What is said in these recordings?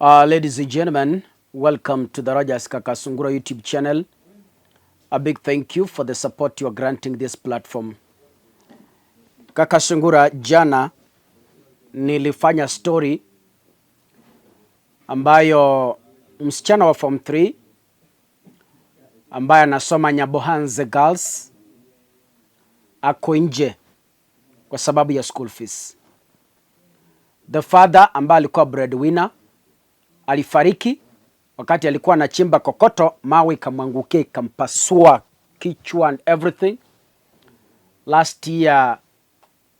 Ladies and gentlemen, welcome to the Rogers Kakasungura YouTube channel. A big thank you for the support you are granting this platform. Kakasungura, jana nilifanya story ambayo msichana wa form 3 ambaye anasoma Nyabohanze Girls ako nje kwa sababu ya school fees. The father ambaye alikuwa breadwinner alifariki wakati alikuwa anachimba kokoto, mawe ikamwangukia ikampasua kichwa and everything. Last year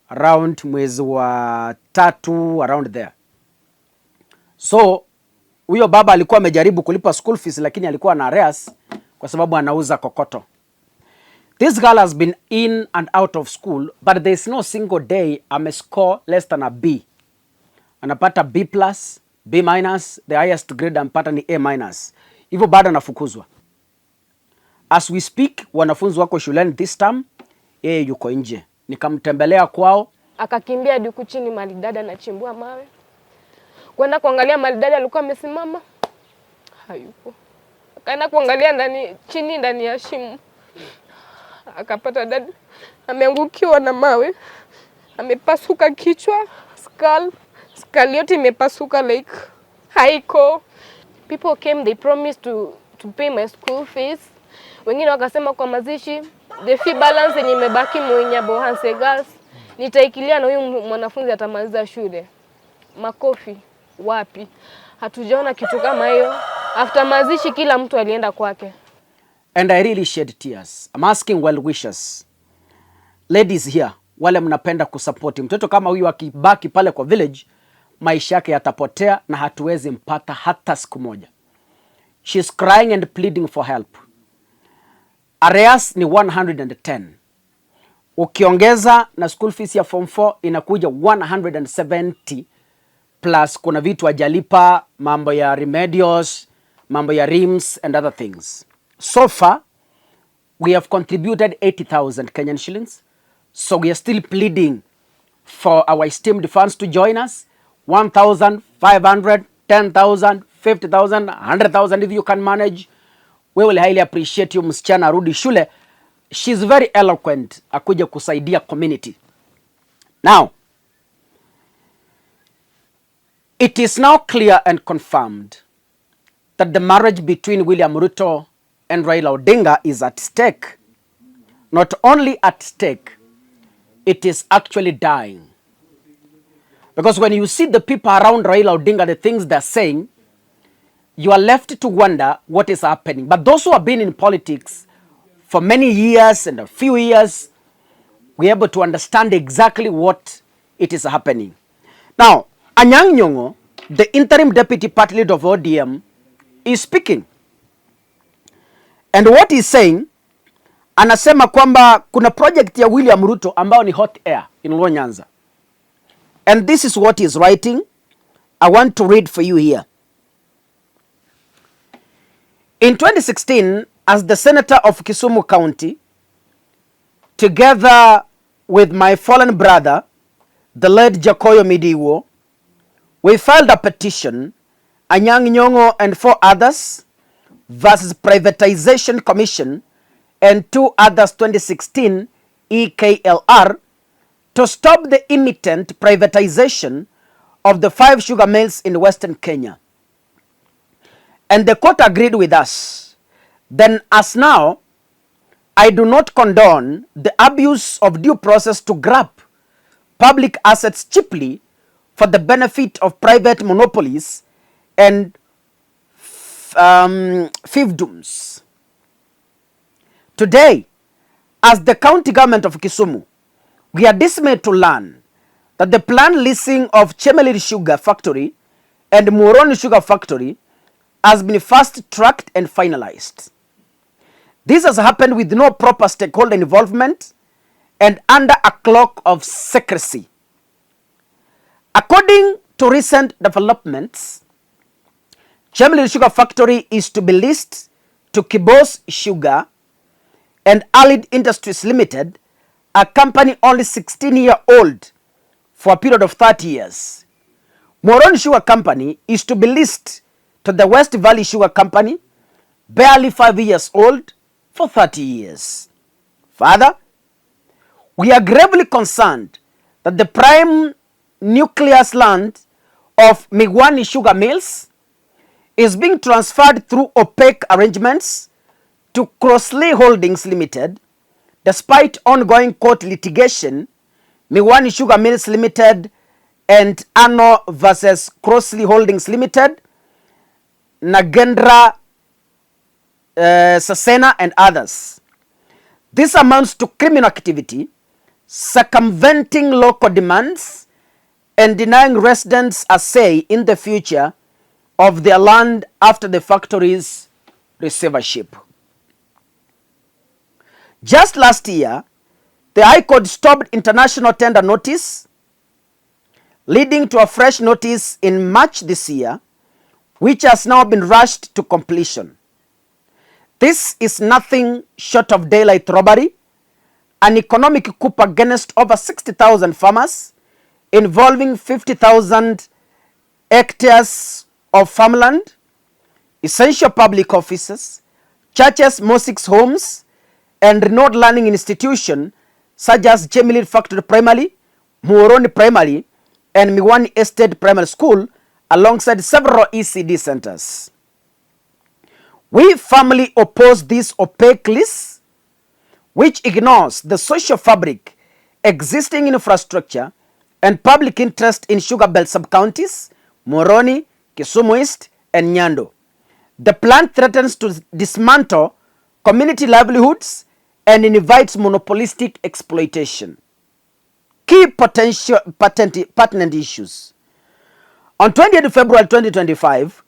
around mwezi wa 3 around there. So huyo baba alikuwa amejaribu kulipa school fees lakini alikuwa na arrears kwa sababu anauza kokoto. This girl has been in and out of school, but there is no single day score less than a B. Anapata B+, B-, the highest grade ampata ni A-. Hivyo bado anafukuzwa. As we speak, wanafunzi wako shuleni this time, yeye yuko nje. Nikamtembelea kwao. Akakimbia duku chini, malidada na chimbua mawe. Kwenda kuangalia malidada alikuwa amesimama, hayupo. Akaenda kuangalia ndani ya shimo. Akapata dada ameangukiwa na mawe. Amepasuka kichwa, skull yote imepasuka like haiko. People came, they promised to pay my school fees. Wengine wakasema kwa mazishi the fee balance yenye imebaki Nyabohanze Girls nitaikilia na huyu mwanafunzi atamaliza shule. Makofi wapi? Hatujaona kitu kama hiyo. After mazishi kila mtu alienda kwake. And I really shed tears. I'm asking well wishers. Ladies here, wale mnapenda kusupport mtoto kama huyu akibaki pale kwa village, maisha yake yatapotea na hatuwezi mpata hata siku moja. She's crying and pleading for help. Arrears ni 110. Ukiongeza na school fees ya form 4 inakuja 170 plus kuna vitu ajalipa, mambo ya remedios, mambo ya rims and other things. So far we have contributed 80,000 Kenyan shillings. So we are still pleading for our esteemed fans to join us. 1,500, 10,000, 50,000, 100,000 if you can manage. We will highly appreciate you msichana arudi shule. She's very eloquent akuja kusaidia community. Now, it is now clear and confirmed that the marriage between William Ruto and Raila Odinga is at stake. Not only at stake, it is actually dying. Because when you see the people around Raila Odinga, the things they're saying, you are left to wonder what is happening. But those who have been in politics for many years and a few years, we're able to understand exactly what it is happening. Now, Anyang' Nyong'o, the interim deputy party leader of ODM, is speaking. And what he's saying, anasema kwamba kuna project ya William Ruto ambao ni hot air in Luo Nyanza. And this is what he's writing. I want to read for you here. In 2016, as the senator of Kisumu County, together with my fallen brother, the late Jakoyo Midiwo, we filed a petition, Anyang' Nyong'o and 4 others, versus Privatization Commission and 2 others 2016 EKLR, to stop the imminent privatization of the 5 sugar mills in Western Kenya. And the court agreed with us. Then as now, I do not condone the abuse of due process to grab public assets cheaply for the benefit of private monopolies and fiefdoms. Today, as the county government of Kisumu, we are dismayed to learn that the planned leasing of Chemelil Sugar Factory and Muhoroni Sugar Factory has been fast-tracked and finalized. This has happened with no proper stakeholder involvement and under a cloak of secrecy. According to recent developments, Chemelil Sugar Factory is to be leased to Kibos Sugar and Allied Industries Limited, a company only 16-year-old, for a period of 30 years. Moroni Sugar Company is to be leased to the West Valley Sugar Company, barely 5 years old, for 30 years. Further, we are gravely concerned that the prime nucleus land of Migwani Sugar Mills is being transferred through opaque arrangements to Crossley Holdings Limited. Despite ongoing court litigation, Migwani Sugar Mills Limited and Ano versus Crossley Holdings Limited, Nagendra Sasena and others. This amounts to criminal activity, circumventing local demands and denying residents a say in the future of their land after the factory's receivership. Just last year, the High Court stopped international tender notice, leading to a fresh notice in March this year, which has now been rushed to completion. This is nothing short of daylight robbery, an economic coup against over 60,000 farmers, involving 50,000 hectares of farmland, essential public offices, churches, mosques, homes, and renowned learning institutions such as Jemili Factory Primary, Muhoroni Primary, and Miwani Estate Primary School, alongside several ECD centers. We firmly oppose this opaque list, which ignores the social fabric, existing infrastructure, and public interest in sugar belt sub-counties, Muhoroni, Kisumu East, and Nyando. The plan threatens to dismantle community livelihoods and invites monopolistic exploitation. Key potential pertinent issues. On 20th February 2025,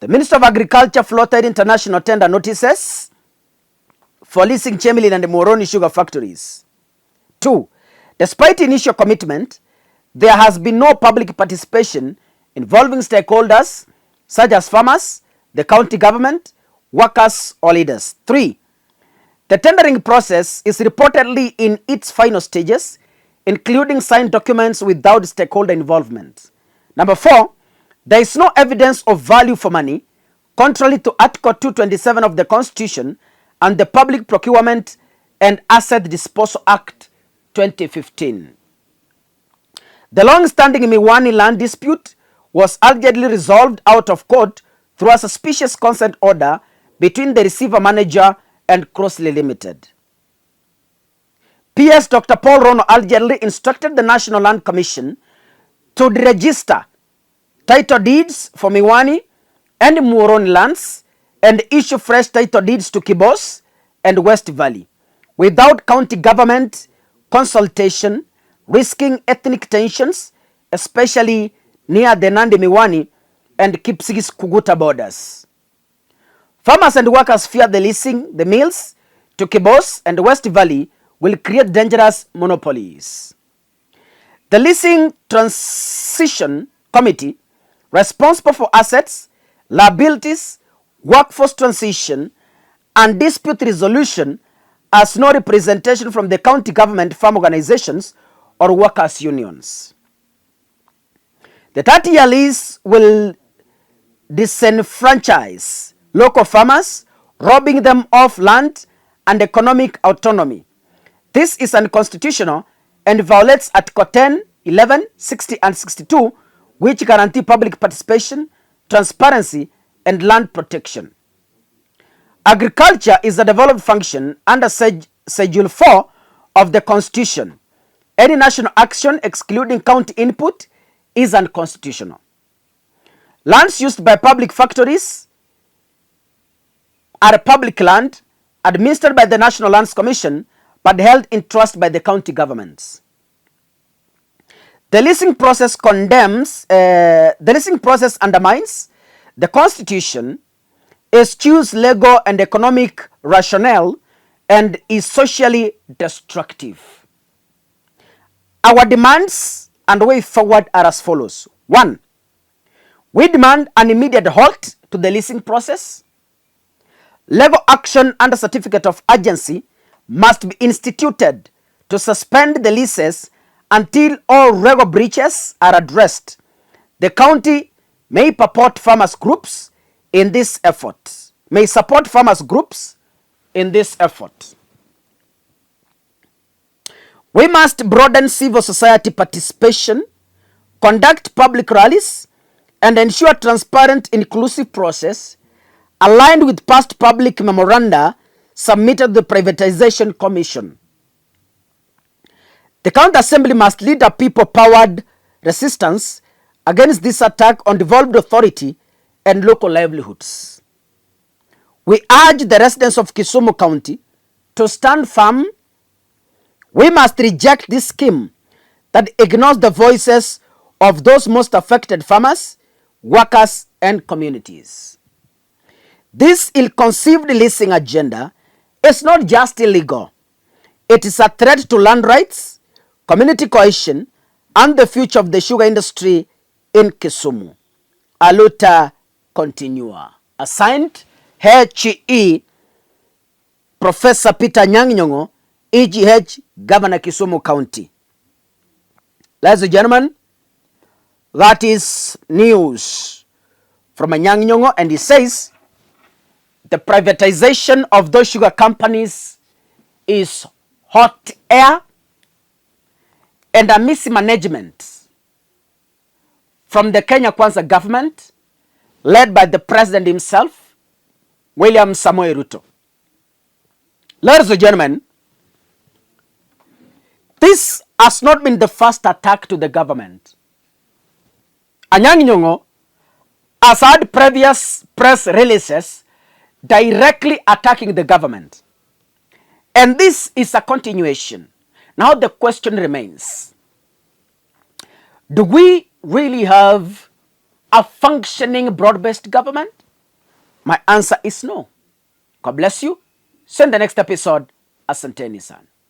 the Minister of Agriculture floated international tender notices for leasing Chemelil and the Muhoroni sugar factories. 2. Despite initial commitment, there has been no public participation involving stakeholders such as farmers, the county government, workers, or leaders. 3. The tendering process is reportedly in its final stages, including signed documents without stakeholder involvement. Number 4, there is no evidence of value for money, contrary to Article 227 of the Constitution and the Public Procurement and Asset Disposal Act 2015. The long-standing Miwani land dispute was allegedly resolved out of court through a suspicious consent order between the receiver manager and Crossley Limited. PS Dr. Paul Rono allegedly instructed the National Land Commission to register title deeds for Miwani and Muhoroni lands and issue fresh title deeds to Kibos and West Valley without county government consultation, risking ethnic tensions, especially near the Nandi Miwani and Kipsigis Kuguta borders. Farmers and workers fear the leasing the mills to Kibos and West Valley will create dangerous monopolies. The Leasing Transition Committee, responsible for assets, liabilities, workforce transition, and dispute resolution, has no representation from the county government, farm organizations, or workers' unions. The 30-year lease will disenfranchise local farmers, robbing them of land and economic autonomy. This is unconstitutional and violates Article 10, 11, 60, and 62, which guarantee public participation, transparency, and land protection. Agriculture is a devolved function under Schedule 4 of the Constitution. Any national action excluding county input is unconstitutional. Lands used by public factories are public land administered by the National Lands Commission but held in trust by the county governments. The leasing process undermines the Constitution, eschews legal and economic rationale, and is socially destructive. Our demands and way forward are as follows. 1. We demand an immediate halt to the leasing process. Legal action under certificate of urgency must be instituted to suspend the leases until all legal breaches are addressed. The county may support farmers groups in this effort. May support farmers groups in this effort. We must broaden civil society participation, conduct public rallies, and ensure transparent, inclusive process aligned with past public memoranda submitted to the Privatization Commission. The County Assembly must lead a people-powered resistance against this attack on devolved authority and local livelihoods. We urge the residents of Kisumu County to stand firm. We must reject this scheme that ignores the voices of those most affected farmers, workers, and communities. This ill-conceived leasing agenda is not just illegal. It is a threat to land rights, community cohesion, and the future of the sugar industry in Kisumu. Aluta continua. Assigned HE Professor Peter Nyang'nyong'o, EGH, Governor Kisumu County. Ladies and gentlemen, that is news from Nyang'nyong'o, and he says the privatization of those sugar companies is hot air and a mismanagement from the Kenya Kwanza government led by the president himself, William Samoei Ruto. Ladies and gentlemen, this has not been the first attack to the government. Nyang'nyong'o has had previous press releases directly attacking the government. And this is a continuation. Now the question remains, do we really have a functioning broad-based government? My answer is no. God bless you. See you in the next episode. Asanteni sana.